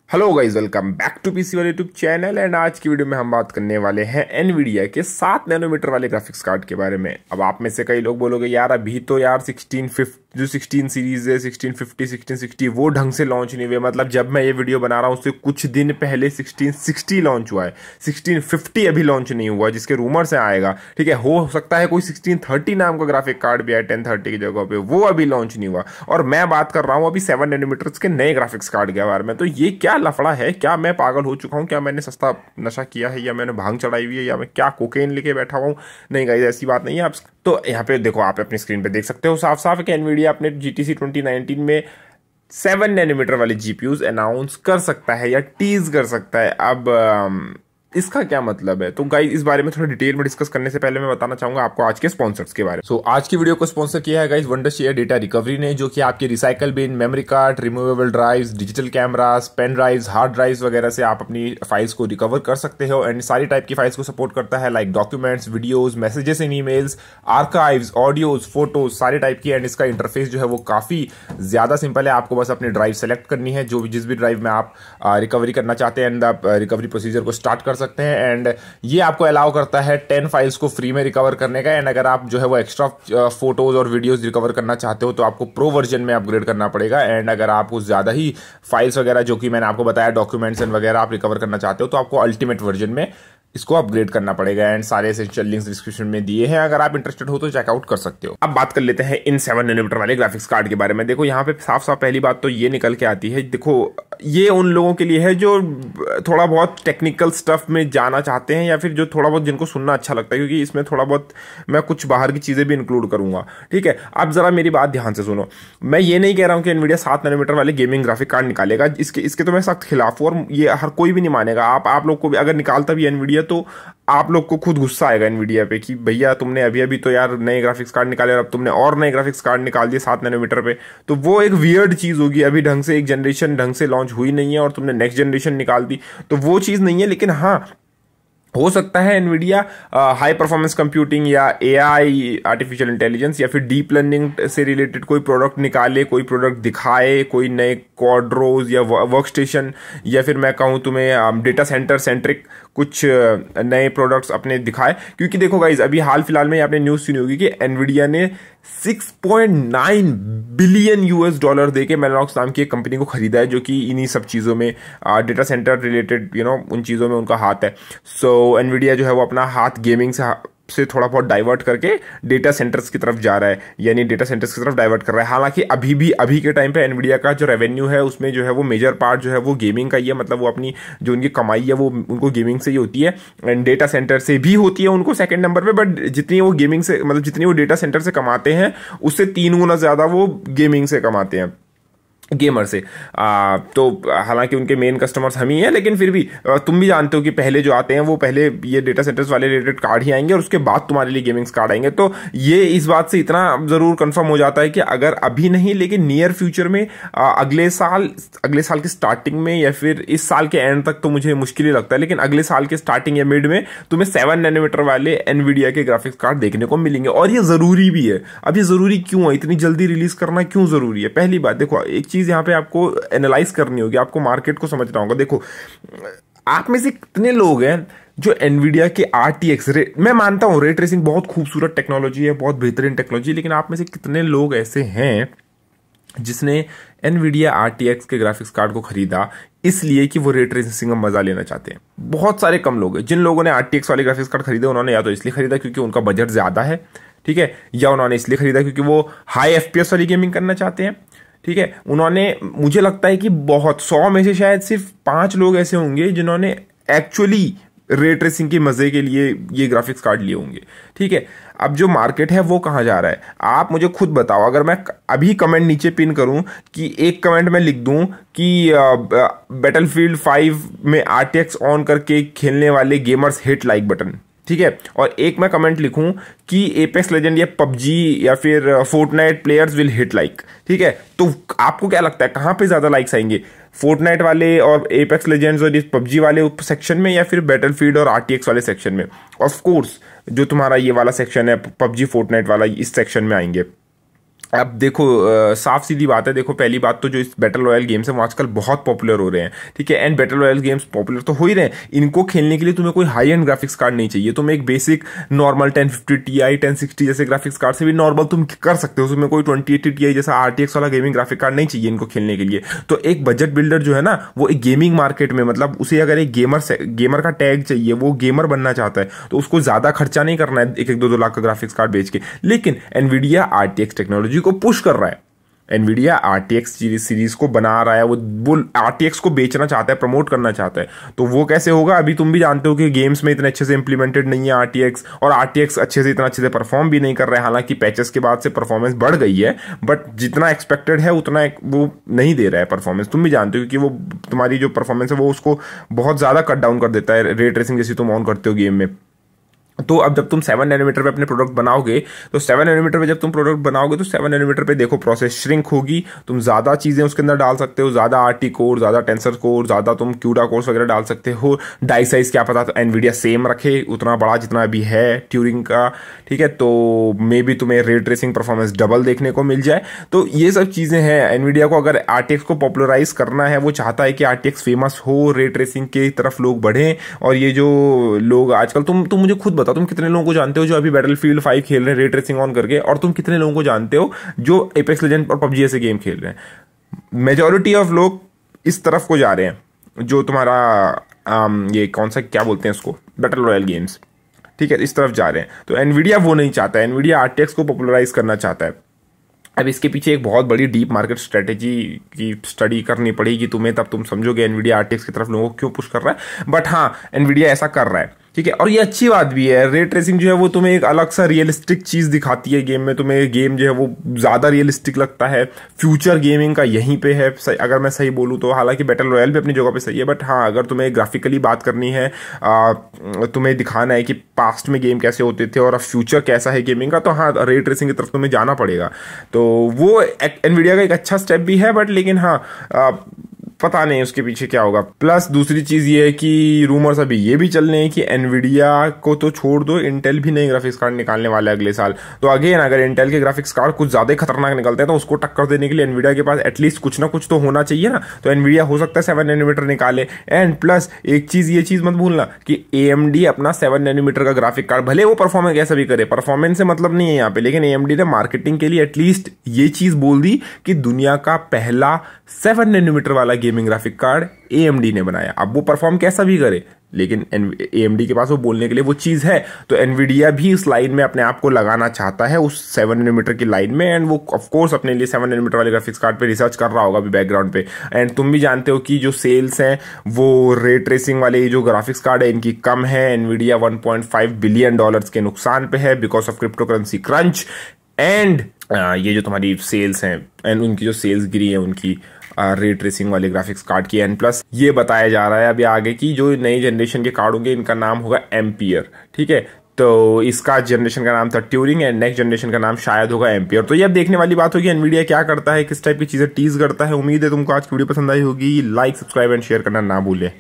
Hello guys, welcome back to PC वाले YouTube channel. And आज की वीडियो में हम बात करने वाले हैं एनवीडिया के 7 नैनोमीटर वाले ग्राफिक्स कार्ड के बारे में। अब आप में से कई लोग बोलोगे यार अभी तो यार 16 सीरीज है, 1650 1660 वो ढंग से लॉन्च नहीं हुए। मतलब जब मैं ये वीडियो बना रहा हूँ उससे कुछ दिन पहले 1660 लॉन्च हुआ है, 1650 अभी लॉन्च नहीं हुआ जिसके रूमर से आएगा। ठीक है, हो सकता है कोई 1630 नाम का ग्राफिक कार्ड भी है 1030 की जगह पे, वो अभी लॉन्च नहीं हुआ। और मैं बात कर रहा हूँ अभी 7 नैनोमीटर के नए ग्राफिक्स कार्ड के बारे में। तो ये क्या लफड़ा है? क्या मैं पागल हो चुका हूँ? क्या मैंने सस्ता नशा किया है, या मैंने भांग चढ़ाई हुई है, या मैं क्या कोकेन लेके बैठा हुआ हूँ? नहीं गाइस, ऐसी बात नहीं है। आप तो यहाँ पे देखो, आप अपनी स्क्रीन पे देख सकते हो साफ साफ कि एनवीडिया अपने जीटीसी 2019 में 7 नैनोमीटर वाले जीपीयूज अनाउंस कर सकता है या टीज कर सकता है। अब इसका क्या मतलब है? तो गाइस इस बारे में थोड़ा डिटेल में डिस्कस करने से पहले मैं बताना चाहूंगा आपको आज के स्पॉन्सर्स के बारे में। आज की वीडियो को स्पॉन्सर किया है गाइस वंडरशेयर डेटा रिकवरी ने, जो कि आपके recycle bin, memory card, removable drives, digital cameras, pen drives, hard drives वगैरह से आप अपनी फाइल्स को रिकवर कर सकते हो। एंड सारी टाइप की फाइल्स को सपोर्ट करता है, लाइक डॉक्यूमेंट्स, वीडियोज, मैसेजेस इन ईमेल्स, आर्काइव्स, ऑडियोज, फोटोज, सारे टाइप की। एंड इसका इंटरफेस जो है वो काफी ज्यादा सिंपल है। आपको बस अपनी ड्राइव सेलेक्ट करनी है, जो जिस भी ड्राइव में आप रिकवरी करना चाहते हैं, एंड आप रिकवरी प्रोसीजर को स्टार्ट कर सकते हैं। एंड ये आपको अलाउ करता है 10 फाइल्स को फ्री में रिकवर करने का। एंड अगर आप जो है वो एक्स्ट्रा फोटोज और वीडियोस रिकवर करना चाहते हो तो आपको प्रो वर्जन में अपग्रेड करना पड़ेगा। एंड अगर आप कुछ ज्यादा ही फाइल्स वगैरह, जो कि मैंने आपको बताया, डॉक्यूमेंट्स एंड वगैरह आप रिकवर करना चाहते हो तो आपको अल्टीमेट वर्जन में इसको अपग्रेड करना पड़ेगा। एंड सारे एसेंशियल लिंक्स डिस्क्रिप्शन में दिए हैं, अगर आप इंटरेस्टेड हो तो चेकआउट कर सकते हो। अब बात कर लेते हैं इन 7 नैनोमीटर वाले ग्राफिक्स कार्ड के बारे में। देखो यहाँ पे साफ साफ पहली बात तो ये निकल के आती है, देखो ये उन लोगों के लिए है जो थोड़ा बहुत टेक्निकल स्टफ में जाना चाहते हैं, या फिर जो थोड़ा बहुत जिनको सुनना अच्छा लगता है, क्योंकि इसमें थोड़ा बहुत मैं कुछ बाहर की चीजें भी इंक्लूड करूंगा। ठीक है, अब जरा मेरी बात ध्यान से सुनो। मैं ये नहीं कह रहा हूं कि एनवीडिया 7 नैनोमीटर वाले गेमिंग ग्राफिक कार्ड निकालेगा, इसके तो मैं सख्त खिलाफ हूं, और ये हर कोई भी नहीं मानेगा। आप लोग को भी अगर निकालता भी एनवीडिया तो आप लोग को खुद गुस्सा आएगा एनवीडिया पे कि भैया तुमने अभी अभी तो यार नए ग्राफिक्स कार्ड निकाले और अब तुमने और नए ग्राफिक्स कार्ड निकाल दिए 7 नैनोमीटर पे। तो वो एक वियर्ड चीज होगी। अभी ढंग से एक जनरेशन ढंग से लॉन्च हुई नहीं है और तुमने नेक्स्ट जनरेशन निकाल दी, तो वो चीज नहीं है। लेकिन हाँ, हो सकता है एनवीडिया हाई परफॉर्मेंस कंप्यूटिंग या एआई, आर्टिफिशियल इंटेलिजेंस, या फिर डीप लर्निंग से रिलेटेड कोई प्रोडक्ट निकाले, कोई प्रोडक्ट दिखाए, कोई नए क्वाड्रोज या वर्क स्टेशन, या फिर मैं कहूँ तुम्हें डेटा सेंटर सेंट्रिक कुछ नए प्रोडक्ट्स अपने दिखाए। क्योंकि देखो गाइज, अभी हाल फिलहाल में आपने न्यूज सुनी होगी कि एनवीडिया ने 6.9 बिलियन यूएस डॉलर देके मेलानॉक्स नाम की एक कंपनी को खरीदा है, जो कि इन्हीं सब चीजों में डेटा सेंटर रिलेटेड उन चीजों में उनका हाथ है। सो एनवीडिया जो है वो अपना हाथ गेमिंग से थोड़ा बहुत डाइवर्ट करके डेटा सेंटर्स की तरफ जा रहा है, यानी डेटा सेंटर्स की तरफ डाइवर्ट कर रहा है। हालांकि अभी के टाइम पे एनवीडिया का जो रेवेन्यू है उसमें जो है वो मेजर पार्ट जो है वो गेमिंग का ही है। मतलब वो अपनी जो उनकी कमाई है वो उनको गेमिंग से ही होती है, एंड डेटा सेंटर से भी होती है उनको सेकंड नंबर पे। बट जितनी वो गेमिंग से, मतलब जितनी वो डेटा सेंटर से कमाते हैं उससे 3 गुना ज्यादा वो गेमिंग से कमाते हैं, गेमर से। तो हालांकि उनके मेन कस्टमर्स हम ही हैं, लेकिन फिर भी तुम भी जानते हो कि पहले जो आते हैं वो पहले ये डेटा सेंटर्स वाले रिलेटेड कार्ड ही आएंगे और उसके बाद तुम्हारे लिए गेमिंग्स कार्ड आएंगे। तो ये इस बात से इतना जरूर कंफर्म हो जाता है कि अगर अभी नहीं लेकिन नियर फ्यूचर में अगले साल की स्टार्टिंग में, या फिर इस साल के एंड तक तो मुझे मुश्किल ही लगता है, लेकिन अगले साल के स्टार्टिंग या मिड में तुम्हें 7 नैनोमीटर वाले एनवीडिया के ग्राफिक्स कार्ड देखने को मिलेंगे। और ये जरूरी भी है। अब ये जरूरी क्यों है? इतनी जल्दी रिलीज करना क्यों जरूरी है? पहली बात देखो, एक चीज यहाँ पे आपको एनालाइज करनी होगी, आपको मार्केट को समझना होगा। देखो, आप में से कितने लोग हैं जो एनवीडिया के आरटीएक्स, मैं मानता हूं रे ट्रेसिंग बहुत खूबसूरत टेक्नोलॉजी है, बहुत बेहतरीन टेक्नोलॉजी, लेकिन आप में से कितने लोग ऐसे हैं जिसने एनवीडिया आरटीएक्स के ग्राफिक्स कार्ड को खरीदा इसलिए कि वो रे ट्रेसिंग का मजा लेना चाहते हैं? बहुत सारे कम लोग हैं। जिन लोगों ने आरटीएक्स वाले ग्राफिक्स कार्ड खरीदे उन्होंने या तो इसलिए खरीदा क्योंकि उनका बजट ज्यादा है, ठीक है, या उन्होंने इसलिए खरीदा क्योंकि वो हाई एफपीएस वाली गेमिंग करना चाहते हैं। ठीक है, उन्होंने, मुझे लगता है कि बहुत 100 में से शायद सिर्फ 5 लोग ऐसे होंगे जिन्होंने एक्चुअली रे ट्रेसिंग के मजे के लिए ये ग्राफिक्स कार्ड लिए होंगे। ठीक है, अब जो मार्केट है वो कहां जा रहा है आप मुझे खुद बताओ। अगर मैं अभी कमेंट नीचे पिन करूं कि एक कमेंट में लिख दूं कि बैटलफील्ड 5 में आरटीएक्स ऑन करके खेलने वाले गेमर्स हिट लाइक बटन, ठीक है, और एक मैं कमेंट लिखूं कि एपेक्स लेजेंड या पबजी या फिर Fortnite players will hit like, ठीक है, तो आपको क्या लगता है कहां पे ज्यादा लाइक्स आएंगे? फोर्टनाइट वाले और एपेक्स लेजेंड्स और पबजी वाले सेक्शन में, या फिर बैटलफील्ड और आरटीएक्स वाले सेक्शन में? ऑफ कोर्स जो तुम्हारा ये वाला सेक्शन है पबजी फोर्टनाइट वाला, इस सेक्शन में आएंगे। अब देखो साफ सीधी बात है। देखो पहली बात तो जो इस बैटल रॉयल गेम्स है वो आजकल बहुत पॉपुलर हो रहे हैं, ठीक है। And battle royal games popular तो हो ही रहे हैं। इनको खेलने के लिए तुम्हें कोई हाई एंड ग्राफिक्स कार्ड नहीं चाहिए। तुम्हें एक बेसिक नॉर्मल 1050 Ti 1060 जैसे ग्राफिक्स कार्ड से भी नॉर्मल तुम कर सकते हो। उसमें कोई 2080 Ti जैसा RTX वाला गेमिंग ग्राफिक कार्ड नहीं चाहिए इनको खेलने के लिए। तो एक बजट बिल्डर जो है ना, वो एक गेमिंग मार्केट में, मतलब उसे अगर एक गेमर का टैग चाहिए, वो गेमर बनना चाहता है, तो उसको ज्यादा खर्चा नहीं करना है 1-2 लाख का ग्राफिक्स कार्ड बेच के। लेकिन एनवीडिया RTX टेक्नोलॉजी को पुश कर रहा है। एनवीडिया RTX सीरीज को बना रहा है, वो RTX को बेचना चाहता है, प्रमोट करना चाहता है। तो वो कैसे होगा? अभी तुम भी जानते हो कि गेम्स में इतने अच्छे से इंप्लीमेंटेड नहीं है RTX, और RTX इतना अच्छे से परफॉर्म भी नहीं कर रहा है। हालांकि पैचेस के बाद से परफॉर्मेंस बढ़ गई है, बट जितना एक्सपेक्टेड है उतना वो नहीं दे रहा है परफॉर्मेंस। तुम भी जानते हो, क्योंकि वो तुम्हारी जो परफॉर्मेंस है वो उसको बहुत ज्यादा कट डाउन कर देता है, रे ट्रेसिंग जैसी तुम ऑन करते हो गेम में। तो अब जब तुम 7 नैनोमीटर पे अपने प्रोडक्ट बनाओगे, तो 7 नैनोमीटर पे जब तुम प्रोडक्ट बनाओगे तो 7 नैनोमीटर पे देखो प्रोसेस श्रिंक होगी, तुम ज्यादा चीजें उसके अंदर डाल सकते हो, ज्यादा RT कोर, ज्यादा टेंसर कोर, ज्यादा तुम CUDA कोर्स वगैरह डाल सकते हो। डाई साइज क्या पता तो एनवीडिया सेम रखे, उतना बड़ा जितना अभी है ट्यूरिंग का, ठीक है। तो मे बी तुम्हें रे ट्रेसिंग परफॉर्मेंस डबल देखने को मिल जाए। तो ये सब चीजें हैं। एनवीडिया को अगर RTX को पॉपुलराइज करना है, वो चाहता है कि RTX फेमस हो, रे ट्रेसिंग की तरफ लोग बढ़े। और ये जो लोग आजकल, तुम मुझे खुद बताओ, तुम कितने लोगों को जानते हो जो अभी बैटलफील्ड 5 खेल रहे हैं रे ट्रेसिंग ऑन करके, और तुम कितने लोगों को जानते हो जो एपेक्स लेजेंड और PUBG ऐसे गेम खेल रहे हैं? मेजॉरिटी ऑफ लोग इस तरफ को जा रहे हैं, जो तुम्हारा ये कौन सा क्या बोलते हैं उसको, बैटल रॉयल गेम्स, ठीक है, इस तरफ जा रहे हैं। तो एनवीडिया वो नहीं चाहता है, एनवीडिया RTX को पॉपुलराइज करना चाहता है। अब इसके पीछे एक बहुत बड़ी डीप मार्केट स्ट्रेटेजी की स्टडी करनी पड़ेगी तुम्हें, तब तुम समझोगे एनवीडिया RTX की तरफ लोगों को क्यों पुश कर रहा है। बट हाँ, एनवीडिया ऐसा कर रहा है, ठीक है। और ये अच्छी बात भी है। रे ट्रेसिंग जो है वो तुम्हें एक अलग सा रियलिस्टिक चीज दिखाती है गेम में, तुम्हें गेम जो है वो ज्यादा रियलिस्टिक लगता है। फ्यूचर गेमिंग का यहीं पे है, अगर मैं सही बोलूँ तो। हालांकि बैटल रॉयल भी अपनी जगह पे सही है, बट हाँ, अगर तुम्हें ग्राफिकली बात करनी है, तुम्हें दिखाना है कि पास्ट में गेम कैसे होते थे और अब फ्यूचर कैसा है गेमिंग का, तो हाँ, रे ट्रेसिंग की तरफ तुम्हें जाना पड़ेगा। तो वो एनवीडिया का एक अच्छा स्टेप भी है, बट लेकिन हाँ, पता नहीं उसके पीछे क्या होगा। प्लस दूसरी चीज ये है कि रूमर्स अभी ये भी चल रहे हैं कि एनवीडिया को तो छोड़ दो, इंटेल भी नए ग्राफिक्स कार्ड निकालने वाला है अगले साल। तो अगेन, अगर इंटेल के ग्राफिक्स कार्ड कुछ ज्यादा खतरनाक निकलते हैं, तो उसको टक्कर देने के लिए एनवीडिया के पास एटलीस्ट कुछ ना कुछ तो होना चाहिए ना। तो एनवीडिया हो सकता है 7 नैनोमीटर निकाले। एंड प्लस एक चीज, ये चीज मत भूलना कि AMD अपना 7 नैनोमीटर का ग्राफिक कार्ड, भले वो परफॉर्मेंस कैसा भी करे, परफॉर्मेंस से मतलब नहीं है यहाँ पे, लेकिन AMD ने मार्केटिंग के लिए एटलीस्ट ये चीज बोल दी कि दुनिया का पहला 7 नैनोमीटर वाला गेमिंग ग्राफिक कार्ड AMD ने बनाया। अब वो परफॉर्म कैसा भी करे, लेकिन AMD के पास वो बोलने के लिए वो चीज है। तो एनवीडिया भी इस लाइन में अपने आप को लगाना चाहता है, उस 7 नैनोमीटर की लाइन में। एंड वो ऑफ कोर्स अपने लिए 7 नैनोमीटर वाले ग्राफिक्स कार्ड पे रिसर्च कर रहा होगा अभी बैकग्राउंड पे। एंड तुम भी जानते हो कि जो सेल्स हैं वो रे ट्रेसिंग वाले जो ग्राफिक्स कार्ड है इनकी कम है। एनवीडिया $1.5 बिलियन के नुकसान पे है because of crypto currency crunch. And ये जो तुम्हारी सेल्स हैं, एंड उनकी जो सेल्स गिरी है उनकी रे ट्रेसिंग वाले ग्राफिक्स कार्ड की। एंड प्लस ये बताया जा रहा है अभी आगे की जो नई जनरेशन के कार्ड होंगे, इनका नाम होगा एम्पियर, ठीक है। तो इसका जनरेशन का नाम था ट्यूरिंग, एंड नेक्स्ट जनरेशन का नाम शायद होगा एम्पियर। तो ये अब देखने वाली बात होगी एनवीडिया क्या करता है, किस टाइप की चीजें टीज करता है। उम्मीद है तुमको आज की वीडियो पसंद आई होगी। लाइक, सब्सक्राइब एंड शेयर करना ना भूलें।